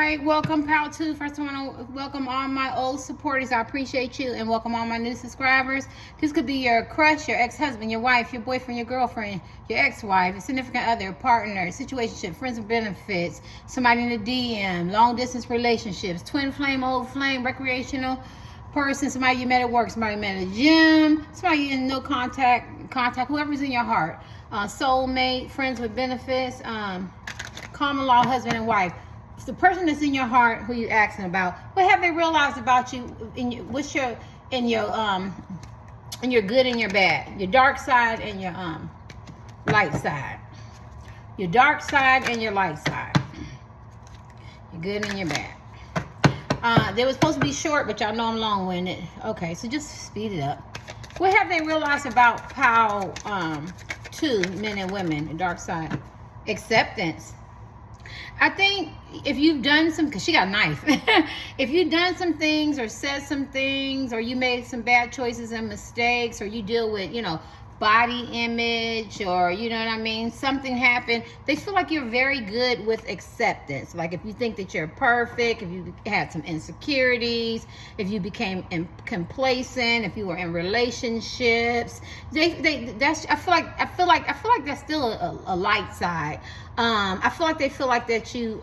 right, welcome Pal 2. First I want to welcome all my old supporters. I appreciate you, and welcome all my new subscribers. This could be your crush, your ex-husband, your wife, your boyfriend, your girlfriend, your ex-wife, a significant other, partner, situationship, friends with benefits, somebody in the DM, long distance relationships, twin flame, old flame, recreational person, somebody you met at work, somebody you met at a gym, somebody in no contact, whoever's in your heart, soulmate, friends with benefits, common law husband and wife. It's the person that's in your heart who you're asking about. What have they realized about you? In your good and your bad, your dark side and your light side, your dark side and your light side, your good and your bad. They were supposed to be short, but y'all know I'm long-winded. Okay, so just speed it up. What have they realized about Pal 2, men and women, the dark side? Acceptance. I think if you've done some, because she got a knife. If you've done some things or said some things, or you made some bad choices and mistakes, or you deal with, body image, or you know what I mean, something happened, they feel like you're very good with acceptance. Like if you think that you're perfect, if you had some insecurities, if you became complacent, if you were in relationships, I feel like that's still a light side. I feel like they feel like that you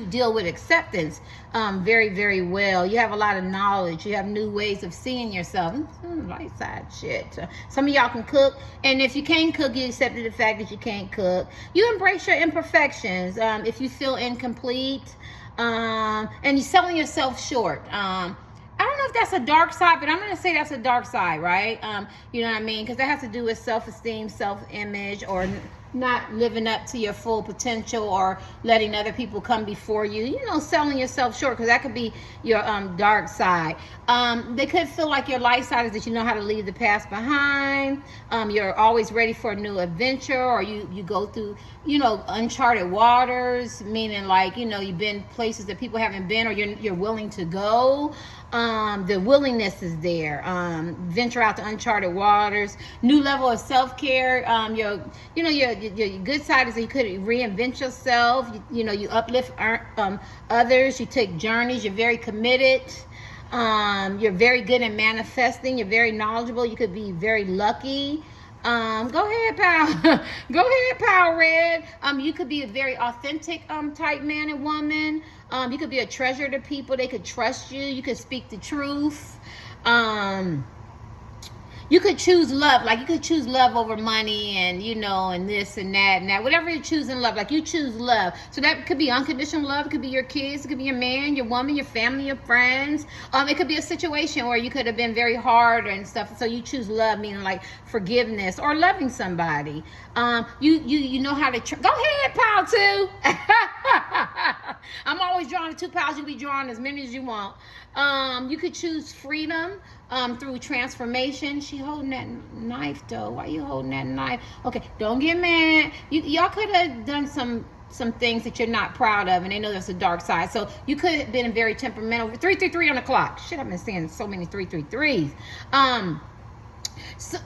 deal with acceptance very, very well. You have a lot of knowledge. You have new ways of seeing yourself. Light side shit. Some of y'all can cook, and if you can't cook, you accepted the fact that you can't cook. You embrace your imperfections. If you feel incomplete, and you're selling yourself short. I don't know if that's a dark side, but I'm going to say that's a dark side, right? You know what I mean? Because that has to do with self-esteem, self-image, or not living up to your full potential, or letting other people come before you, selling yourself short, because that could be your dark side. They could feel like your light side is that you know how to leave the past behind. You're always ready for a new adventure, or you go through, uncharted waters, meaning like, you've been places that people haven't been, or you're willing to go. The willingness is there. Venture out to uncharted waters. New level of self-care. Your good side is that you could reinvent yourself. You uplift others. You take journeys. You're very committed. You're very good at manifesting. You're very knowledgeable. You could be very lucky. Go ahead, pal. Go ahead, pal Red. You could be a very authentic type man and woman. You could be a treasure to people. They could trust you. You could speak the truth. You could choose love. Like you could choose love over money, and and this and that and that. Whatever you choose in love, like you choose love. So that could be unconditional love. It could be your kids. It could be your man, your woman, your family, your friends. It could be a situation where you could have been very hard and stuff. So you choose love, meaning like forgiveness or loving somebody. You know how to go ahead, Pal 2. I'm always drawing the 2 pals. You be drawing as many as you want. You could choose freedom through transformation. She holding that knife though. Why you holding that knife? Okay, don't get mad. Y'all could have done some things that you're not proud of, and they know that's a dark side. So you could have been very temperamental. 333 on the clock. Shit, I've been seeing so many 333s. So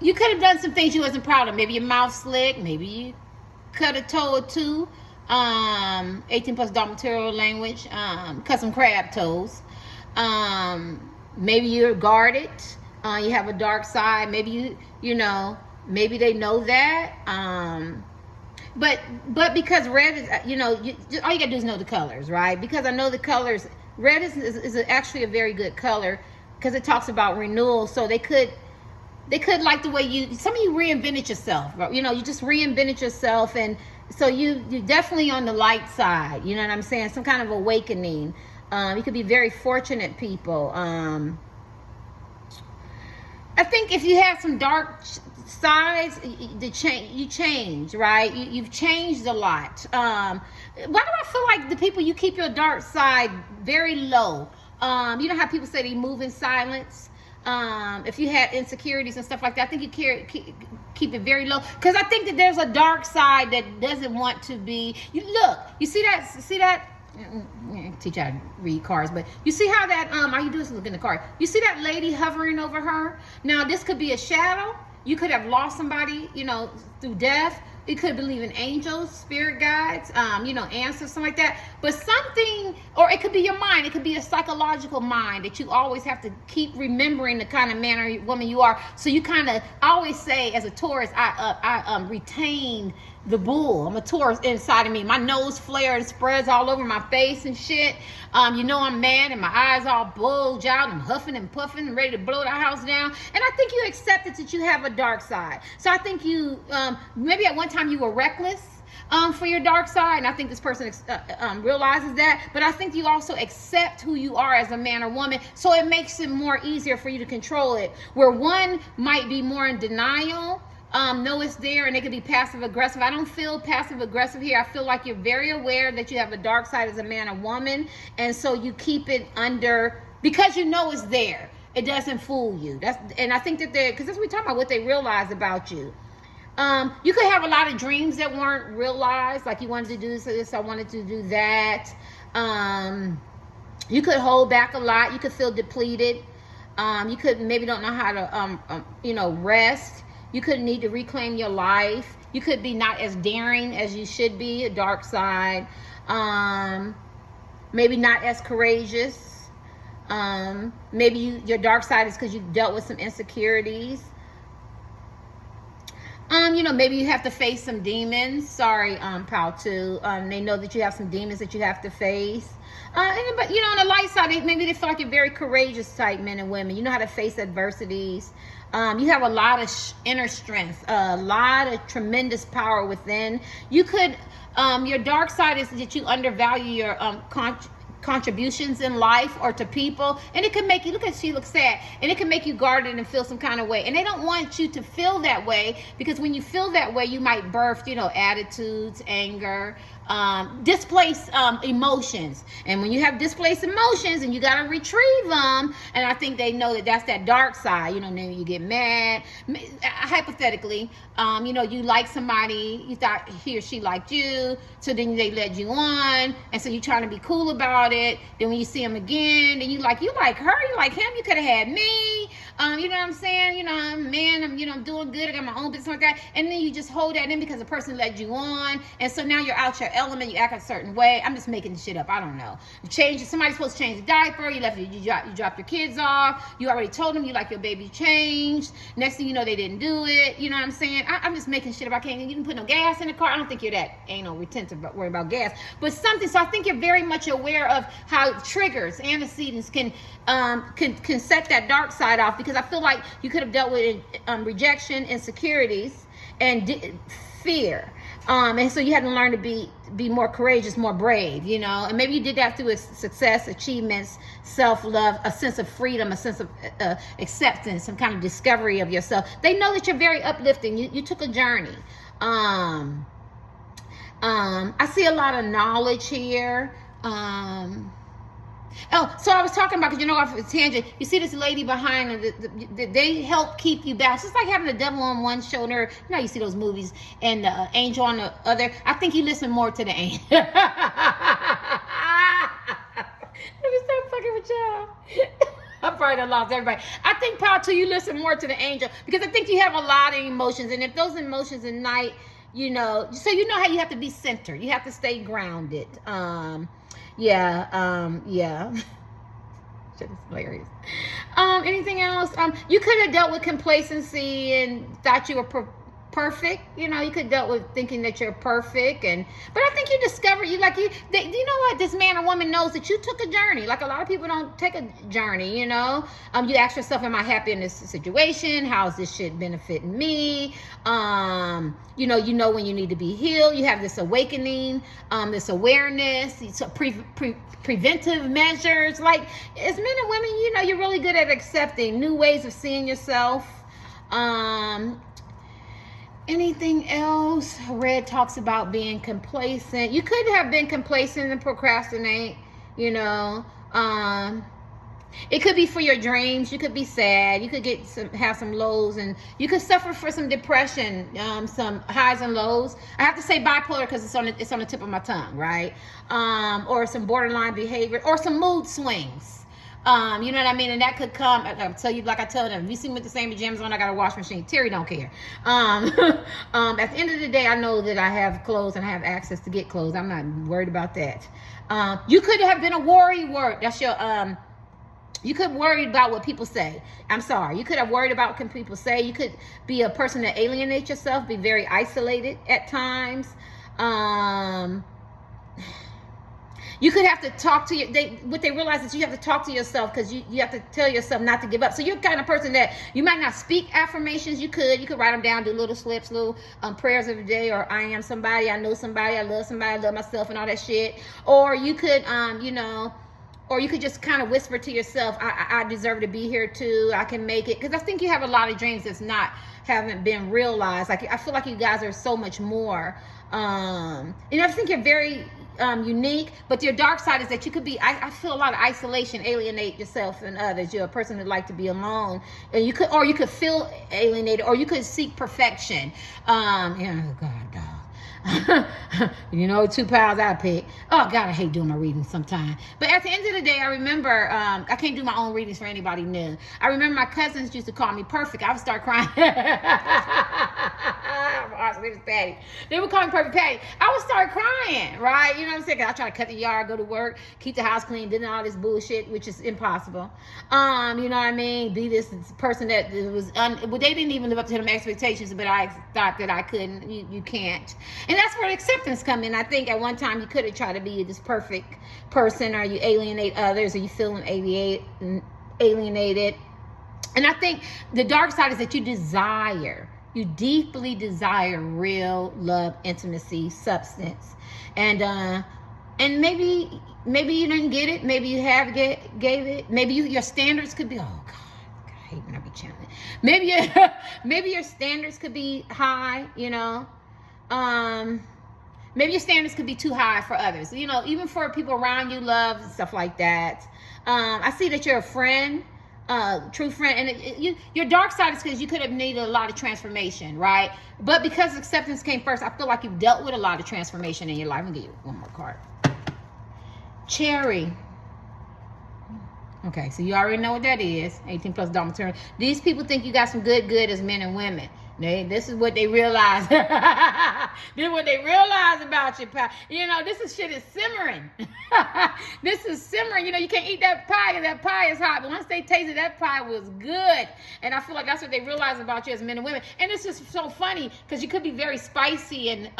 you could have done some things you wasn't proud of. Maybe your mouth slick. Maybe you cut a toe or two. 18 plus dot material language. Cut some crab toes. Maybe you're guarded. You have a dark side. Maybe maybe they know that. But because red is, all you gotta do is know the colors, right? Because I know the colors. Red is actually a very good color because it talks about renewal. So they could like the way some of you reinvented yourself. You just reinvented yourself, and so you're definitely on the light side. You know what I'm saying? Some kind of awakening. You could be very fortunate people. I think if you have some dark sides, you change, right? You've changed a lot. Why do I feel like the people you keep your dark side very low? You know how people say they move in silence? If you had insecurities and stuff like that, I think you keep it very low, because I think that there's a dark side that doesn't want to be. You see that. Teach you how to read cards, but you see how that all you do is look in the card. You see that lady hovering over her? Now this could be a shadow. You could have lost somebody, through death, You could believe in angels, spirit guides, you know, answers, something like that. But something, or it could be your mind. It could be a psychological mind that you always have to keep remembering the kind of man or woman you are. So you kind of, I always say, as a Taurus, I retain the bull. I'm a Taurus inside of me. My nose flares and spreads all over my face and shit. You know I'm mad and my eyes all bulge out. I'm huffing and puffing and ready to blow the house down. And I think you accepted that you have a dark side. So I think you, maybe at one time you were reckless for your dark side. And I think this person realizes that. But I think you also accept who you are as a man or woman. So it makes it more easier for you to control it. Where one might be more in denial, know it's there, and it could be passive aggressive. I don't feel passive aggressive here. I feel like you're very aware that you have a dark side as a man or woman, and so you keep it under because you know it's there. It doesn't fool you. And I think that because that's what we're talking about, what they realize about you. You could have a lot of dreams that weren't realized, like you wanted to do this, I wanted to do that. You could hold back a lot. You could feel depleted. You could maybe don't know how to you know, rest. You could need to reclaim your life. You could be not as daring as you should be, a dark side. Maybe not as courageous. Maybe your dark side is because you dealt with some insecurities. You know, maybe you have to face some demons. Sorry, pal, too. They know that you have some demons that you have to face. But, you know, on the light side, maybe they feel like you're very courageous type men and women. You know how to face adversities. You have a lot of inner strength, a lot of tremendous power within. You could, your dark side is that you undervalue your contributions in life or to people, and it can make you she looks sad, and it can make you guarded and feel some kind of way, and they don't want you to feel that way, because when you feel that way you might birth, you know, attitudes, anger, displaced emotions. And when you have displaced emotions and you got to retrieve them, and I think they know that that's that dark side, you know, then you get mad. Hypothetically, you know, you like somebody, you thought he or she liked you, so then they led you on, and so you're trying to be cool about it. Then when you see him again, then you like her, you like him, you could have had me. You know what I'm saying? You know, I'm a man, I'm doing good, I got my own business like that. And then you just hold that in because the person led you on. And so now you're out your element, you act a certain way. I'm just making shit up, I don't know. Somebody's supposed to change the diaper, you dropped your kids off, you already told them you like your baby changed. Next thing you know, they didn't do it. You know what I'm saying? I'm just making shit up. You didn't put no gas in the car. I don't think you're that anal retentive, but worry about gas. But something, so I think you're very much aware of how triggers, antecedents can set that dark side off, because I feel like you could have dealt with rejection, insecurities, and fear, and so you had to learn to be more courageous, more brave, you know. And maybe you did that through success, achievements, self-love, a sense of freedom, a sense of acceptance, some kind of discovery of yourself. They know that you're very uplifting. You took a journey. I see a lot of knowledge here. Oh, so I was talking about, because you know, off a tangent, you see this lady behind her, they help keep you balanced. It's like having the devil on one shoulder. You know, you see those movies, and the angel on the other. I think you listen more to the angel. Let me stop fucking with y'all. I probably done lost everybody. I think, Paul, too, you listen more to the angel, because I think you have a lot of emotions, and if those emotions at night, you know, so you know how you have to be centered. You have to stay grounded. Yeah. Shit is hilarious. Anything else? You could have dealt with complacency and thought you were perfect. You know, you could have dealt with thinking that you're perfect, but I think you discovered you know what, this man or woman knows that you took a journey. Like, a lot of people don't take a journey, you know. You ask yourself, am I happy in this situation? How's this shit benefiting me? You know when you need to be healed. You have this awakening, this awareness, preventive measures. Like, as men and women, you know, you're really good at accepting new ways of seeing yourself. Anything else? Red talks about being complacent. You could have been complacent and procrastinate, you know. It could be for your dreams. You could be sad. You could have some lows, and you could suffer for some depression, some highs and lows. I have to say bipolar because it's on the tip of my tongue, right? Or some borderline behavior, or some mood swings. You know what I mean? And that could come, I'll tell you, like I tell them, if you see me with the same pajamas on, I got a wash machine. Terry don't care. At the end of the day, I know that I have clothes and I have access to get clothes. I'm not worried about that. You could have been a worrywart. That's your, you could worry about what people say. I'm sorry. You could have worried about what people say. You could be a person that alienates yourself, be very isolated at times. You could have to talk to what they realize is you have to talk to yourself, because you have to tell yourself not to give up. So you're the kind of person that you might not speak affirmations. You could write them down, do little slips, little prayers every day, or I am somebody, I know somebody, I love myself and all that shit. Or you could, or you could just kind of whisper to yourself, I deserve to be here too. I can make it. Because I think you have a lot of dreams that's haven't been realized. Like, I feel like you guys are so much more. And I think you're very unique, but your dark side is that you could be, I feel a lot of isolation, alienate yourself and others. You're a person that like to be alone, and you could feel alienated, or you could seek perfection. Oh God, dog. 2 pounds I pick. Oh God, I hate doing my readings sometimes. But at the end of the day, I remember, I can't do my own readings for anybody new. I remember my cousins used to call me perfect. I would start crying. They would call me Perfect Patty. I would start crying, right? You know what I'm saying? I try to cut the yard, go to work, keep the house clean, doing all this bullshit, which is impossible. You know what I mean? Be this person that was, well, they didn't even live up to them expectations, but I thought that I couldn't. You can't. And that's where acceptance comes in. I think at one time you could have tried to be this perfect person, or you alienate others, or you feel alienated. And I think the dark side is that you deeply desire real love, intimacy, substance. And maybe you didn't get it. Maybe you have gave it. Maybe your standards could be, oh God, I hate when I be channeling. Maybe your standards could be high, maybe your standards could be too high for others, even for people around you, love and stuff like that. I see that you're a friend, true friend, and your dark side is because you could have needed a lot of transformation, right? But because acceptance came first, I feel like you've dealt with a lot of transformation in your life. I'm gonna give you one more card. Cherry. Okay, so you already know what that is. 18 plus Dharma turn. These people think you got some good as men and women. This is what they realize. This is what they realize about you, pal. This shit is simmering. This is simmering. You can't eat that pie, and that pie is hot. But once they tasted, that pie was good. And I feel like that's what they realize about you as men and women. And it's just so funny, because you could be very spicy and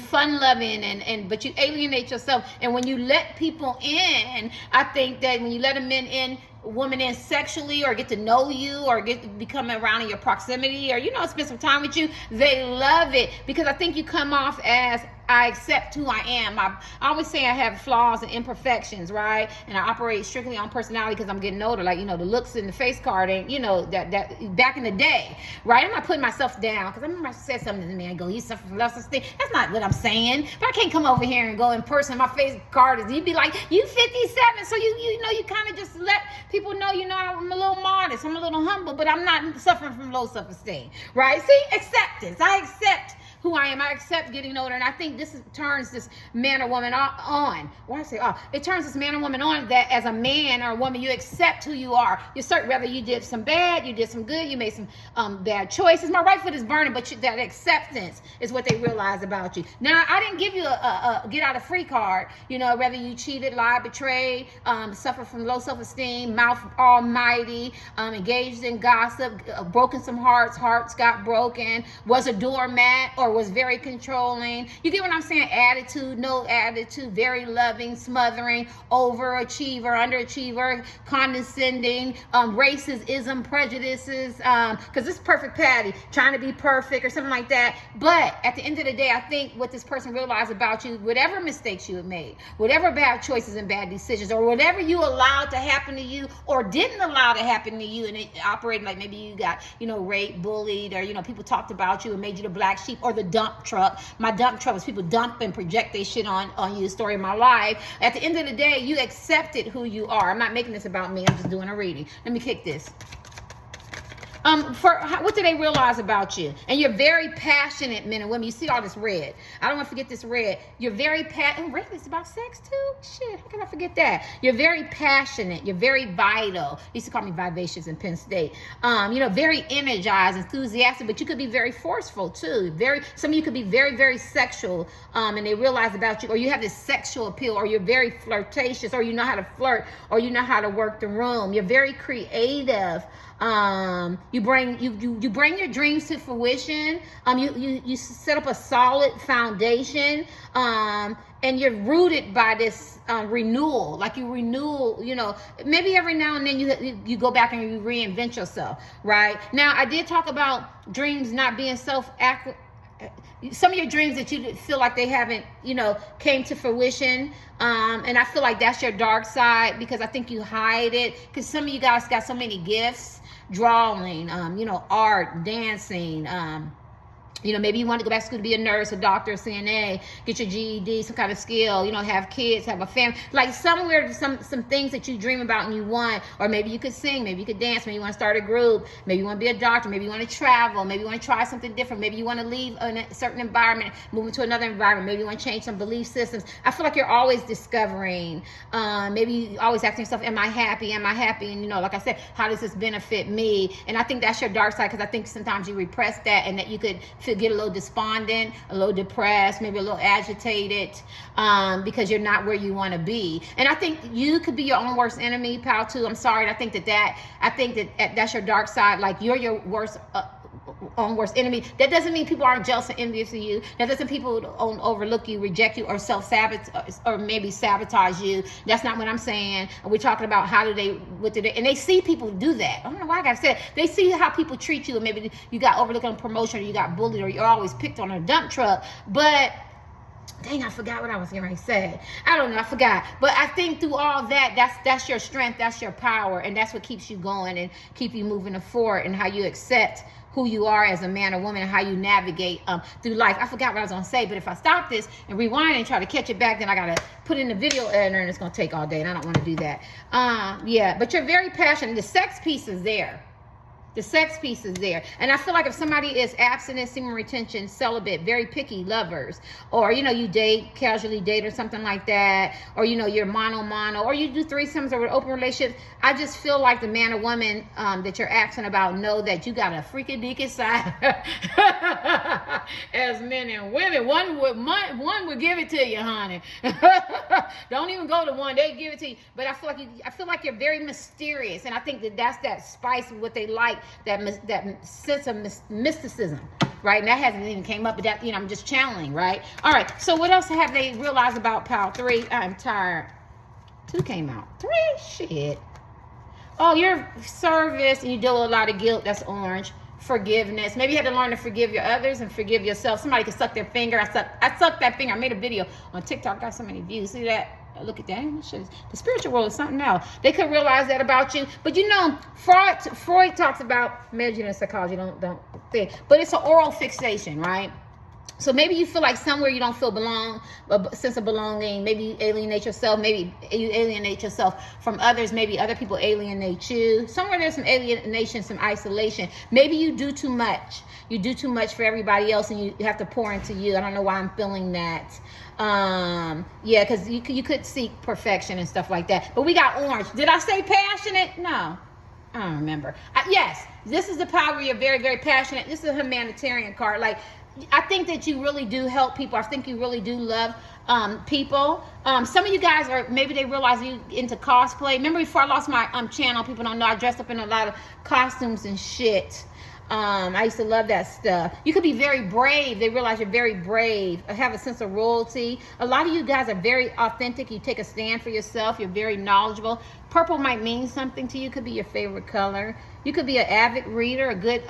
fun-loving, but you alienate yourself. And when you let people in, I think that when you let a woman in sexually, or get to know you, or become around in your proximity, or spend some time with you, they love it, because I think you come off as, I accept who I am. I always say I have flaws and imperfections, right? And I operate strictly on personality, because I'm getting older. Like, the looks in the face card ain't, that back in the day, right? I'm not putting myself down, because I remember I said something to me. I go, you suffer from low self-esteem. That's not what I'm saying. But I can't come over here and go in person. My face card is, you'd be like, you 57. So you kind of just let people know, I'm a little modest. I'm a little humble, but I'm not suffering from low self-esteem, right? See, acceptance. I accept who I am. I accept getting older. And I think this turns this man or woman on. Why I say, it turns this man or woman on, that as a man or a woman, you accept who you are. You certain, whether you did some bad, you did some good, you made some bad choices. My right foot is burning, but that acceptance is what they realize about you. Now, I didn't give you a get out of free card. Whether you cheated, lied, betrayed, suffered from low self-esteem, mouth almighty, engaged in gossip, broken some hearts got broken, was a doormat, or was very controlling. You get what I'm saying? Attitude, no attitude, very loving, smothering, overachiever, underachiever, condescending, racism, prejudices, because this is Perfect Patty, trying to be perfect or something like that. But at the end of the day, I think what this person realized about you, whatever mistakes you have made, whatever bad choices and bad decisions, or whatever you allowed to happen to you or didn't allow to happen to you, and it operated like maybe you got, raped, bullied, or, people talked about you and made you the black sheep, or the dump truck. My dump truck was people dump and project their shit on you, the story of my life. At the end of the day, you accepted who you are. I'm not making this about me. I'm just doing a reading. Let me kick this. What do they realize about you? And you're very passionate, men and women. You see all this red. I don't want to forget this red. You're very passionate. Red is about sex too. Shit, how can I forget that? You're very passionate. You're very vital. They used to call me vivacious in Penn State. Very energized, enthusiastic, but you could be very forceful too. Some of you could be very, very sexual, and they realize about you, or you have this sexual appeal, or you're very flirtatious, or you know how to flirt, or you know how to work the room. You're very creative. You bring your dreams to fruition. You set up a solid foundation. And you're rooted by this renewal. Like you renew, maybe every now and then you go back and you reinvent yourself, right? Now, I did talk about dreams not being some of your dreams that you feel like they haven't, came to fruition. And I feel like that's your dark side, because I think you hide it, because some of you guys got so many gifts, drawing, art, dancing, maybe you want to go back to school to be a nurse, a doctor, a CNA, get your GED, some kind of skill, have kids, have a family, like somewhere, some things that you dream about and you want. Or maybe you could sing, maybe you could dance, maybe you want to start a group, maybe you want to be a doctor, maybe you want to travel, maybe you want to try something different, maybe you want to leave a certain environment, move into another environment, maybe you want to change some belief systems. I feel like you're always discovering, maybe you always asking yourself, am I happy? And like I said, how does this benefit me? And I think that's your dark side, because I think sometimes you repress that, and that you could get a little despondent, a little depressed, maybe a little agitated, because you're not where you want to be. And I think you could be your own worst enemy, pal, too. I'm sorry. I think that's your dark side. Like, you're your own worst enemy. That doesn't mean people aren't jealous and envious of you. That doesn't mean people don't overlook you, reject you, or self-sabotage, or maybe sabotage you. That's not what I'm saying. We're talking about what do they, and they see people do that. I don't know why I got to say it. They see how people treat you, and maybe you got overlooked on promotion, or you got bullied, or you're always picked on a dump truck. But dang, I forgot what I was going to say. I don't know, I forgot. But I think through all that, that's your strength, that's your power, and that's what keeps you going and keep you moving forward, and how you accept who you are as a man or woman, and how you navigate through life. I forgot what I was going to say, but if I stop this and rewind and try to catch it back, then I got to put in the video editor, and it's going to take all day, and I don't want to do that. But you're very passionate. The sex piece is there. The sex piece is there. And I feel like if somebody is abstinent, semen retention, celibate, very picky lovers, or, you date, casually date or something like that, or, you're mono, or you do threesomes or open relationships, I just feel like the man or woman that you're asking about know that you got a freaking deacon side as men and women. One would give it to you, honey. Don't even go to one. They give it to you. But I feel like you're very mysterious, and I think that's that spice of what they like. That sense of mysticism, right? And that hasn't even came up, but that, I'm just channeling, right? All right, so what else have they realized about pal 3? I'm tired. 2 came out. 3? Shit. Oh, you're service, and you deal with a lot of guilt. That's orange. Forgiveness. Maybe you had to learn to forgive your others and forgive yourself. Somebody could suck their finger. I sucked that finger. I made a video on TikTok. Got so many views. See that? Look at that. The spiritual world is something else. They could realize that about you. But Freud talks about, maybe in psychology, don't think, but it's an oral fixation, right? So maybe you feel like somewhere you don't feel a sense of belonging. Maybe you alienate yourself. Maybe you alienate yourself from others. Maybe other people alienate you. Somewhere there's some alienation, some isolation. Maybe you do too much. You do too much for everybody else, and you have to pour into you. I don't know why I'm feeling that. Because you could seek perfection and stuff like that. But we got orange. Did I say passionate? No. I don't remember. Yes, this is the power where you're very, very passionate. This is a humanitarian card. Like, I think that you really do help people. I think you really do love people. Some of you guys maybe they realize you into cosplay. Remember before I lost my channel, people don't know I dressed up in a lot of costumes and shit. I used to love that stuff. You could be very brave. They realize you're very brave. Have a sense of royalty. A lot of you guys are very authentic. You take a stand for yourself. You're very knowledgeable. Purple might mean something to you. Could be your favorite color. You could be an avid reader, a good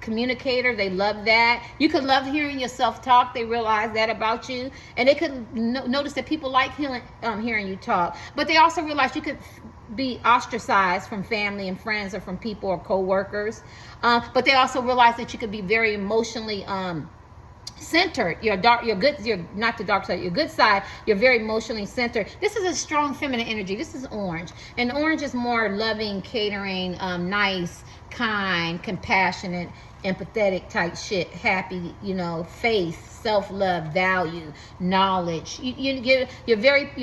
communicator. They love that. You could love hearing yourself talk. They realize that about you. And they could notice that people like hearing you talk. But they also realize you could be ostracized from family and friends, or from people or co-workers. But they also realize that you could be very emotionally centered. You're not the dark side, your good side. You're very emotionally centered. This is a strong feminine energy. This is orange, and orange is more loving, catering, nice, kind, compassionate, empathetic type shit. Happy, faith, self-love, value, knowledge. You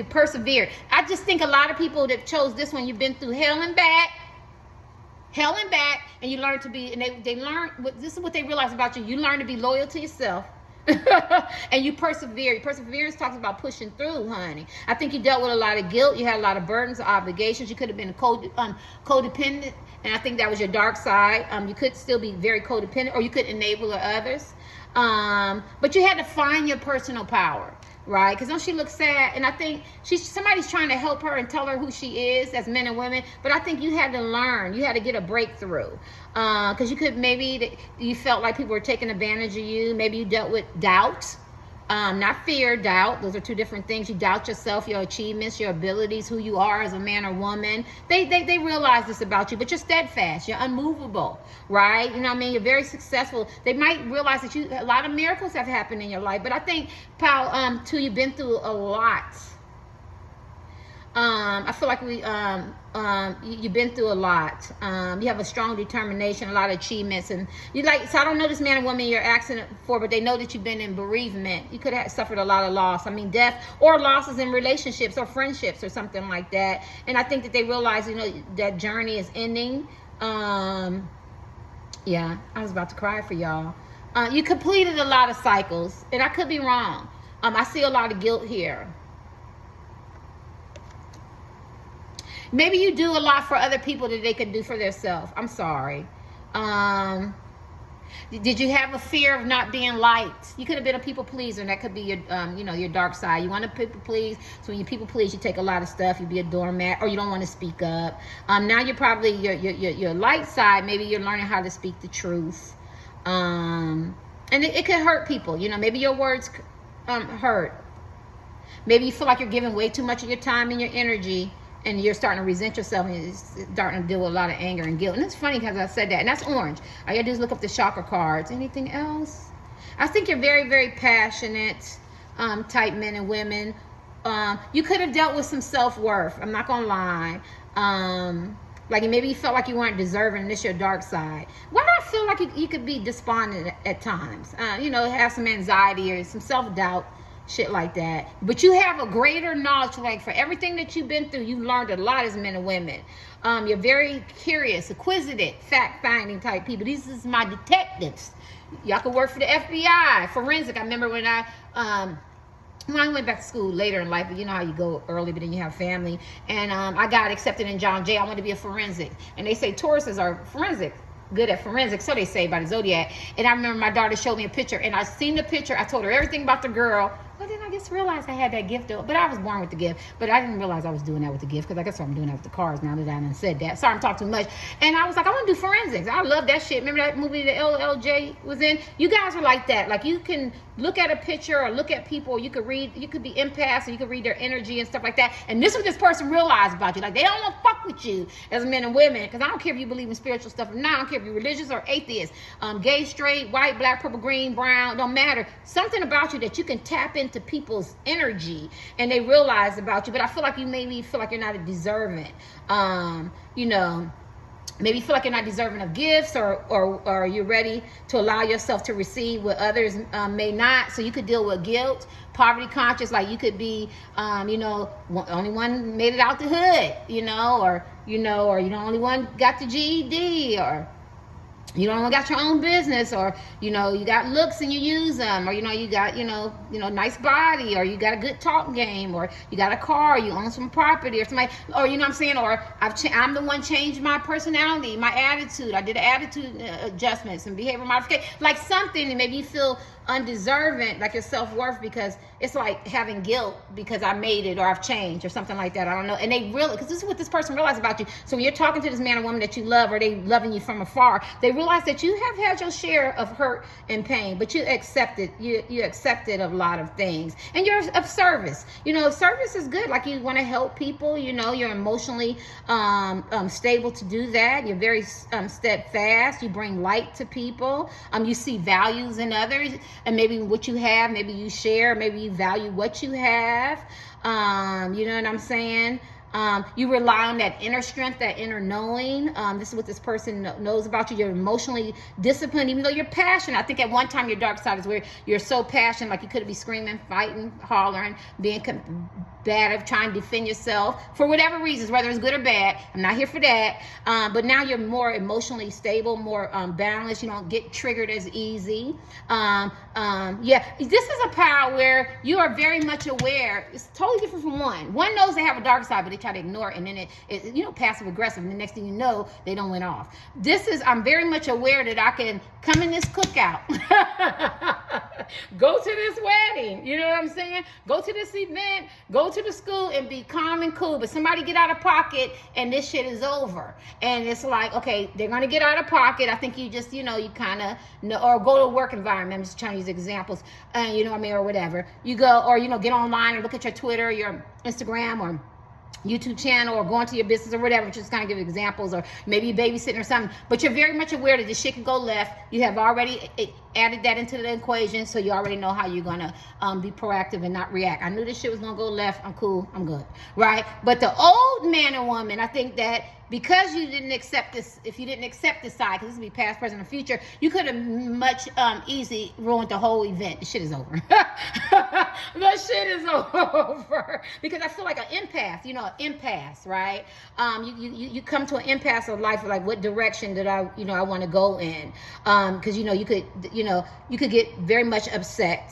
persevere. I just think a lot of people that chose this one, you've been through hell and back, and you learn to be, and they learn, this is what they realize about you. You learn to be loyal to yourself. And you persevere. Perseverance talks about pushing through, honey. I think you dealt with a lot of guilt. You had a lot of burdens, obligations. You could have been codependent, and I think that was your dark side. You could still be very codependent, or you could enable others. But you had to find your personal power, right? Because don't she look sad? And I think somebody's trying to help her and tell her who she is as men and women. But I think you had to learn. You had to get a breakthrough. Because you felt like people were taking advantage of you. Maybe you dealt with doubt. Not fear, doubt. Those are two different things. You doubt yourself, your achievements, your abilities, who you are as a man or woman. They realize this about you, but you're steadfast. You're unmovable, right? You know what I mean? You're very successful. They might realize that a lot of miracles have happened in your life, but I think, pal, too, you've been through a lot. I feel like you've been through a lot. You have a strong determination, a lot of achievements, and so I don't know this man and woman you're asking for, but they know that you've been in bereavement. You could have suffered a lot of loss. I mean, death or losses in relationships or friendships or something like that. And I think that they realize, that journey is ending. Yeah, I was about to cry for y'all. You completed a lot of cycles, and I could be wrong. I see a lot of guilt here. Maybe you do a lot for other people that they could do for themselves. I'm sorry. Did you have a fear of not being liked? You could have been a people pleaser, and that could be your, your dark side. You want to people please, so when you people please, you take a lot of stuff. You be a doormat, or you don't want to speak up. Now you're probably your light side. Maybe you're learning how to speak the truth, and it could hurt people. Maybe your words hurt. Maybe you feel like you're giving way too much of your time and your energy, and you're starting to resent yourself, and you're starting to deal with a lot of anger and guilt. And it's funny because I said that, and that's orange. All you gotta do is look up the chakra cards. Anything else? I think you're very, very passionate type men and women. You could have dealt with some self-worth. I'm not gonna lie. Like maybe you felt like you weren't deserving, and this your dark side. Why do I feel like you could be despondent at times? Have some anxiety or some self-doubt. Shit like that. But you have a greater knowledge, like for everything that you've been through, you learned a lot as men and women. You're very curious, inquisitive, fact-finding type people. These is my detectives. Y'all could work for the FBI, forensic. I remember when I went back to school later in life, but you know how you go early, but then you have family. And I got accepted in John Jay. I wanted to be a forensic. And they say Tauruses are forensic. Good at forensics, so they say by the zodiac. And I remember my daughter showed me a picture, and I seen the picture. I told her everything about the girl. Well, then I just realized I had that gift, though. But I was born with the gift. But I didn't realize I was doing that with the gift, because I guess I'm doing that with the cars now that I done said that. Sorry, I'm talking too much. And I was like, I want to do forensics. I love that shit. Remember that movie that LLJ was in? You guys are like that. Like, you can look at a picture or look at people. You could read. You could be empaths, or you could read their energy and stuff like that. And this is what this person realized about you. Like, they don't want to fuck with you as men and women, because I don't care if you believe in spiritual stuff or not. I don't care if you're religious or atheist, gay, straight, white, black, purple, green, brown, don't matter. Something about you that you can tap into people's energy, and they realize about you. But I feel like you maybe feel like you're not deserving. Maybe you feel like you're not deserving of gifts, or you're ready to allow yourself to receive what others may not. So you could deal with guilt, poverty conscious, like you could be, only one made it out the hood, or you're the only one got the GED, or you don't got your own business, or you got looks and you use them, or you got nice body, or you got a good talk game, or you got a car, you own some property, or somebody, or what I'm saying, or I'm the one changed my personality, my attitude. I did attitude adjustments and behavior modification, like something that maybe you feel undeserving, like your self-worth, because it's like having guilt because I made it, or I've changed, or something like that. I don't know. And they really, because this is what this person realized about you. So when you're talking to this man or woman that you love, or they loving you from afar, they realize that you have had your share of hurt and pain, but you accepted a lot of things, and you're of service. Service is good. Like, you want to help people. You're emotionally stable to do that. You're very steadfast. You bring light to people. You see values in others. and maybe what you have, maybe you share, maybe you value what you have. You know what I'm saying? You rely on that inner strength, that inner knowing. This is what this person knows about you. You're emotionally disciplined, even though you're passionate. I think at one time your dark side is where you're so passionate, like you could be screaming, fighting, hollering, being combative, trying to defend yourself for whatever reasons, whether it's good or bad. I'm not here for that. But now you're more emotionally stable, more balanced. You don't get triggered as easy. Yeah, this is a power where you are very much aware. It's totally different from one. One knows they have a dark side, but they try to ignore it, and then it you know, passive aggressive, and the next thing you know, they don't went off. This is, I'm very much aware that I can come in this cookout, go to this wedding, you know what I'm saying, go to this event, go to the school, and be calm and cool, but somebody get out of pocket and this shit is over. And it's like, okay, they're gonna get out of pocket. I think you just, you know, you kind of know, or go to a work environment. I'm just trying to use examples, you know what I mean, or whatever. You go, or, you know, get online or look at your Twitter, your Instagram, or YouTube channel, or going to your business or whatever, just kind of give examples, or maybe you're babysitting or something, but you're very much aware that this shit can go left. You have already added that into the equation, so you already know how you're gonna be proactive and not react. I knew this shit was gonna go left. I'm cool, I'm good, right? But the old man and woman, I think that because you didn't accept this, if you didn't accept this side, because this will be past, present, and future, you could have much easy ruined the whole event. The shit is over. The shit is over. Because I feel like an empath, you know, an impasse, right? You come to an impasse of life, like what direction did I want to go in? Because, you know, you could get very much upset.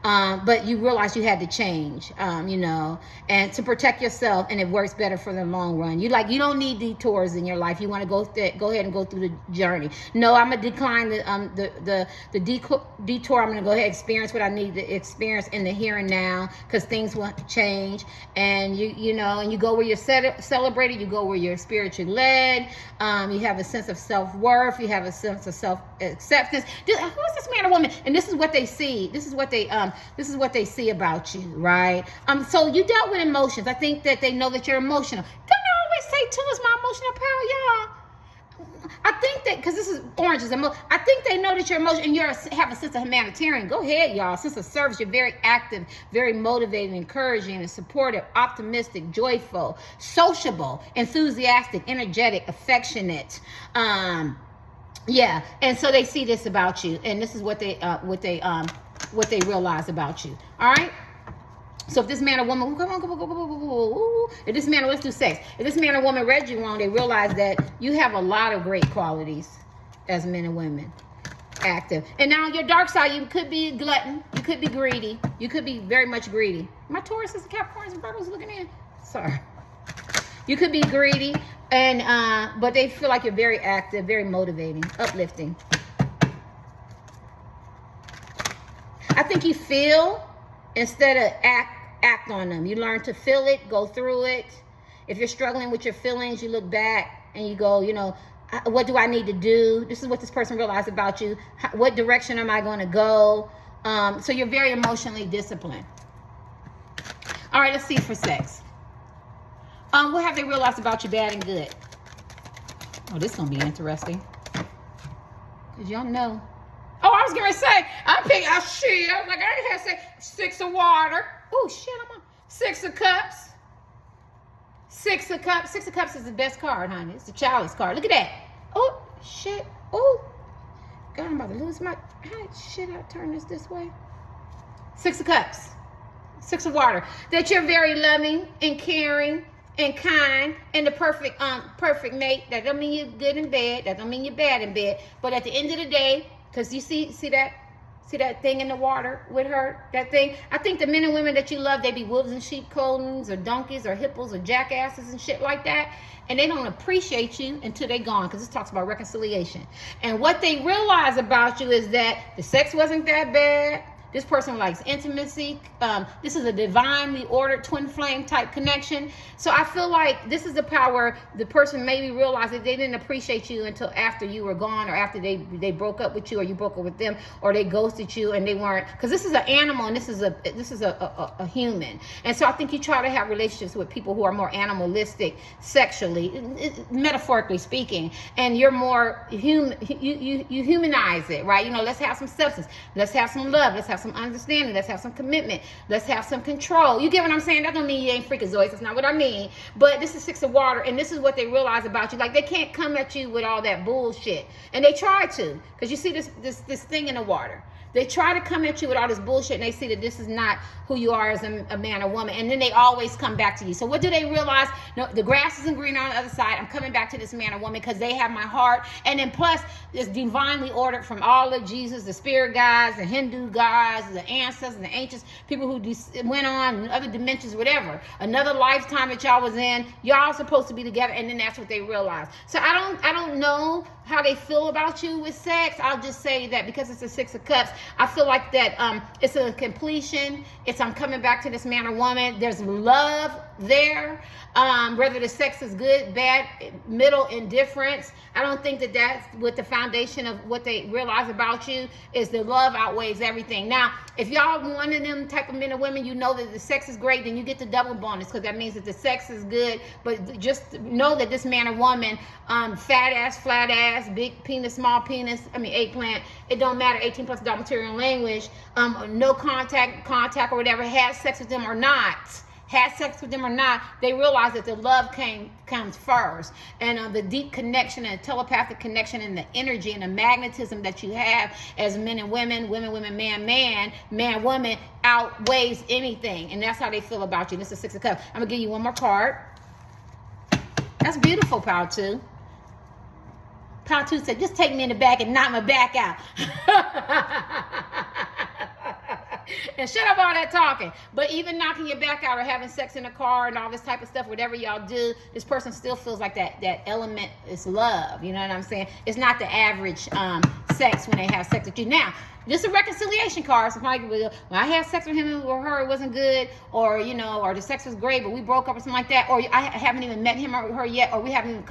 But you realize you had to change, you know, and to protect yourself, and it works better for the long run. You don't need detours in your life. You want to go ahead and go through the journey. No, I'm gonna decline the detour. I'm gonna go ahead and experience what I need to experience in the here and now, because things will change. And you know, and you go where you're celebrated. You go where you're spiritually led. You have a sense of self-worth. You have a sense of self-acceptance. Who is this man or woman? And this is what they see. This is what they see about you, right? So you dealt with emotions. I think that they know that you're emotional. Don't I always say too is my emotional power, y'all? I think that, because this is oranges, I think they know that you're emotional, and you have a sense of humanitarian. Go ahead, y'all. Sense of service. You're very active, very motivated, encouraging, and supportive, optimistic, joyful, sociable, enthusiastic, energetic, affectionate. Yeah, and so they see this about you, and this is what they realize about you. All right. So if this man or woman, if this man, let's do sex. If this man or woman read you wrong, they realize that you have a lot of great qualities as men and women, active. And now on your dark side, you could be a glutton, you could be greedy, you could be very much greedy. My Tauruses, Capricorns, and Virgos looking in. Sorry. You could be greedy, and but they feel like you're very active, very motivating, uplifting. I think you feel instead of act on them. You learn to feel it, go through it. If you're struggling with your feelings, you look back and you go, you know, what do I need to do? This is what this person realized about you. What direction am I going to go? So you're very emotionally disciplined. All right, let's see for sex. What have they realized about you, bad and good? Oh, this is going to be interesting. Because y'all know. Oh, I was going to say, shit. I was like, I didn't have to say 6 of water. Oh, shit, I'm on 6 of cups. 6 of cups. 6 of cups is the best card, honey. It's the childless card. Look at that. Oh, shit. Oh. God, I'm about to lose my... Shit, I turn this way. 6 of cups. 6 of water. That you're very loving and caring and kind and the perfect mate. That don't mean you're good in bed. That don't mean you're bad in bed. But at the end of the day, because you see that thing in the water with her, that thing. I think the men and women that you love, they be wolves in sheep clothing, or donkeys, or hippos, or jackasses and shit like that. And they don't appreciate you until they gone, because this talks about reconciliation. And what they realize about you is that the sex wasn't that bad. This person likes intimacy. This is a divinely ordered twin flame type connection. So I feel like this is the power. The person maybe realized that they didn't appreciate you until after you were gone, or after they broke up with you, or you broke up with them, or they ghosted you and they weren't. Because this is an animal and this is a human. And so I think you try to have relationships with people who are more animalistic sexually, metaphorically speaking, and you're more human. You humanize it, right? You know, let's have some substance. Let's have some love. Let's have some understanding. Let's have some commitment. Let's have some control. You get what I'm saying? That don't mean you ain't freakazoids. That's not what I mean. But this is Six of Water, and this is what they realize about you. Like, they can't come at you with all that bullshit, and they try to, because you see this thing in the water. They try to come at you with all this bullshit, and they see that this is not who you are as a man or woman, and then they always come back to you. So what do they realize? No, the grass isn't green on the other side. I'm coming back to this man or woman because they have my heart. And then plus, it's divinely ordered from all of Jesus, the spirit guides, the Hindu gods, the ancestors, the ancients, people who went on other dimensions, whatever. Another lifetime that y'all was in. Y'all supposed to be together, and then that's what they realize. So I don't know how they feel about you with sex. I'll just say that because it's a Six of Cups, I feel like that it's a completion. It's I'm coming back to this man or woman. There's love there. Whether the sex is good, bad, middle, indifference. I don't think that that's what the foundation of what they realize about you is. The love outweighs everything. Now, if y'all one of them type of men or women, you know that the sex is great, then you get the double bonus, because that means that the sex is good. But just know that this man or woman, fat ass, flat ass, big penis, small penis, eggplant, it don't matter, 18 plus adult material language, no contact or whatever, had sex with them or not, they realize that the love comes first, and the deep connection and telepathic connection and the energy and the magnetism that you have as men and women, women, man, woman, outweighs anything. And that's how they feel about you. This is Six of Cups. I'm gonna give you one more card. That's beautiful, Power 2. Power 2 said, just take me in the back and knock my back out. And shut up all that talking. But even knocking your back out or having sex in a car and all this type of stuff, whatever y'all do, this person still feels like that element is love. You know what I'm saying? It's not the average sex when they have sex with you. Now, this is a reconciliation card. So like, when I had sex with him or her, it wasn't good, or or the sex was great, but we broke up or something like that, or I haven't even met him or her yet, or we haven't even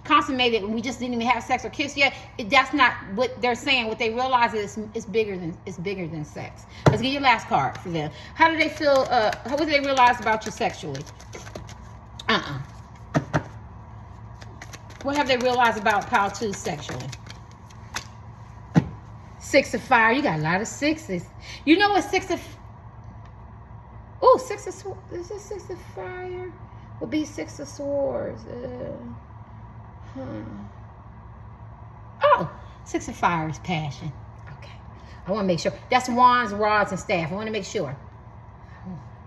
consummated and we just didn't even have sex or kiss yet. That's not what they're saying. What they realize is it's bigger than sex. Let's get your last card for them. How do they feel? What do they realize about you sexually? What have they realized about Power 2 sexually? Six of Fire. You got a lot of sixes. You know what Six of... Oh, Six of Swords. Is this Six of Fire? Would be Six of Swords. Oh, Six of Fire is passion. Okay. I want to make sure. That's wands, rods, and staff. I want to make sure.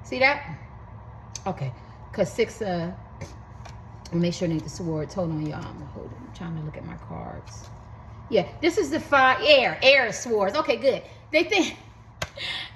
See that? Okay. Because Six of... Make sure I need the swords. Hold on, y'all. I'm trying to look at my cards. Yeah, this is the fire, air swords. Okay, good. They think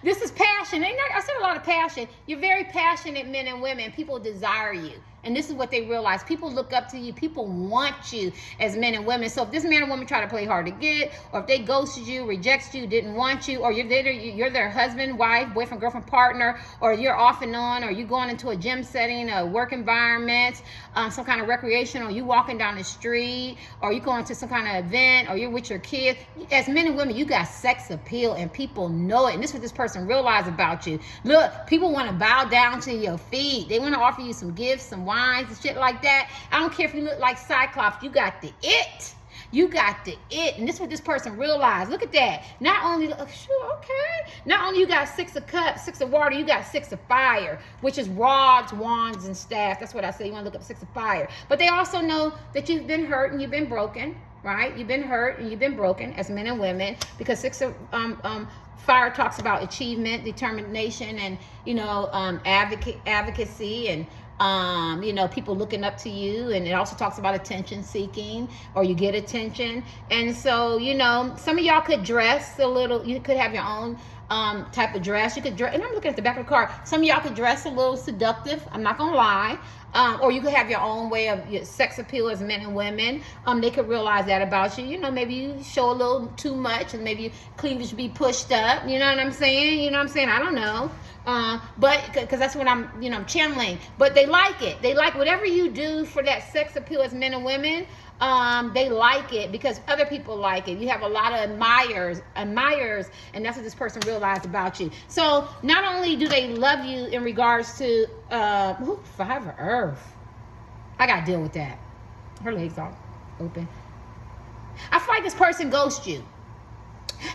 this is passion. I said a lot of passion. You're very passionate men and women. People desire you. And this is what they realize. People look up to you. People want you as men and women. So if this man and woman try to play hard to get, or if they ghosted you, rejects you, didn't want you, or you're their husband, wife, boyfriend, girlfriend, partner, or you're off and on, or you going into a gym setting, a work environment, some kind of recreation, or you walking down the street, or you going to some kind of event, or you're with your kids. As men and women, you got sex appeal, and people know it. And this is what this person realized about you. Look, people want to bow down to your feet. They want to offer you some gifts, some wines and shit like that. I don't care if you look like Cyclops. You got the it. You got the it. And this is what this person realized. Look at that. Not only, sure, okay. Not only you got Six of Cups, Six of Water, you got Six of Fire, which is rods, wands, and staff. That's what I say. You want to look up Six of Fire. But they also know that you've been hurt and you've been broken, right? You've been hurt and you've been broken as men and women, because Six of Fire talks about achievement, determination, and advocacy, and You know, people looking up to you. And it also talks about attention seeking, or you get attention. And so, you know, some of y'all could dress a little, you could have your own type of dress. You could dress, and I'm looking at the back of the card. Some of y'all could dress a little seductive. I'm not gonna lie. Or you could have your own way of your sex appeal as men and women. They could realize that about you. You know, maybe you show a little too much, and maybe your cleavage be pushed up. You know what I'm saying? You know what I'm saying? I don't know. But because that's what I'm, you know, I'm channeling. But they like it. They like whatever you do for that sex appeal as men and women. They like it because other people like it. You have a lot of admirers, and that's what this person realized about you. So not only do they love you in regards to 5 of Earth. I gotta deal with that. Her legs all open. I feel like this person ghosts you,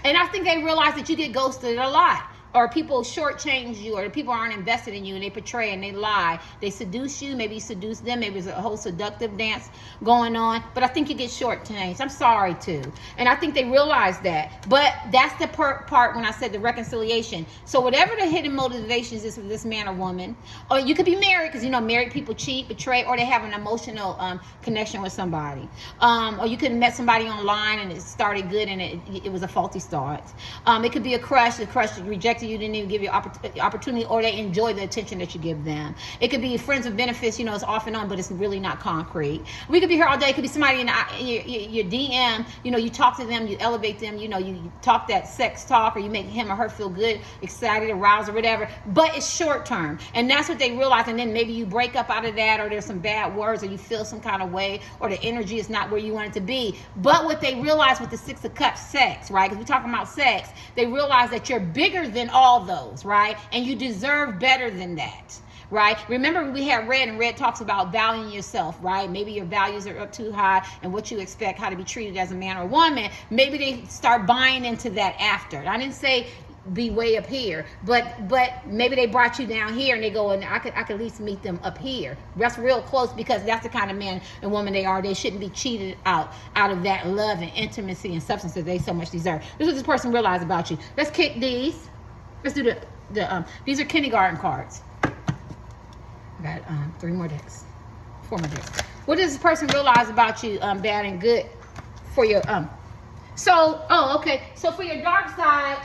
and I think they realize that you get ghosted a lot. Or people shortchange you, or people aren't invested in you, and they portray and they lie. They seduce you, maybe you seduce them, maybe there's a whole seductive dance going on. But I think you get shortchanged. I'm sorry too. And I think they realize that. But that's the part when I said the reconciliation. So whatever the hidden motivations is for this man or woman, or you could be married, because you know married people cheat, betray, or they have an emotional connection with somebody. Or you could have met somebody online and it started good and it was a faulty start. It could be a crush. The crush rejected you, didn't even give you opportunity, or they enjoy the attention that you give them. It could be friends with benefits, you know, it's off and on, but it's really not concrete. We could be here all day. It could be somebody in your DM, you know, you talk to them, you elevate them, you know, you talk that sex talk, or you make him or her feel good, excited, aroused, or whatever, but it's short term. And that's what they realize. And then maybe you break up out of that, or there's some bad words, or you feel some kind of way, or the energy is not where you want it to be. But what they realize with the 6 of Cups, sex, right? Because we're talking about sex, they realize that you're bigger than all those, right? And you deserve better than that, right? Remember, we had red, and red talks about valuing yourself, right? Maybe your values are up too high, and what you expect how to be treated as a man or woman, maybe they start buying into that after. I didn't say be way up here, but maybe they brought you down here and they go, and I could at least meet them up here. That's real close, because that's the kind of man and woman they are. They shouldn't be cheated out of that love and intimacy and substance that they so much deserve. This is what this person realized about you. Let's kick these. Let's do these are kindergarten cards. I got 3 more decks, 4 more decks. What does this person realize about you, bad and good, for your So for your dark side,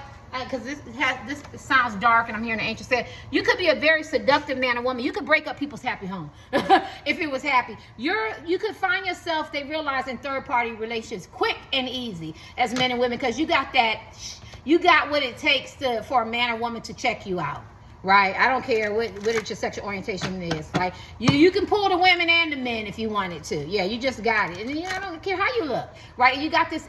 because this sounds dark, and I'm hearing the angel say, you could be a very seductive man or woman. You could break up people's happy home if it was happy. You could find yourself, they realize, in third-party relations quick and easy as men and women, because you got what it takes for a man or woman to check you out, right? I don't care what your sexual orientation is. Like you can pull the women and the men if you wanted to. Yeah, you just got it. And I don't care how you look, right? You got this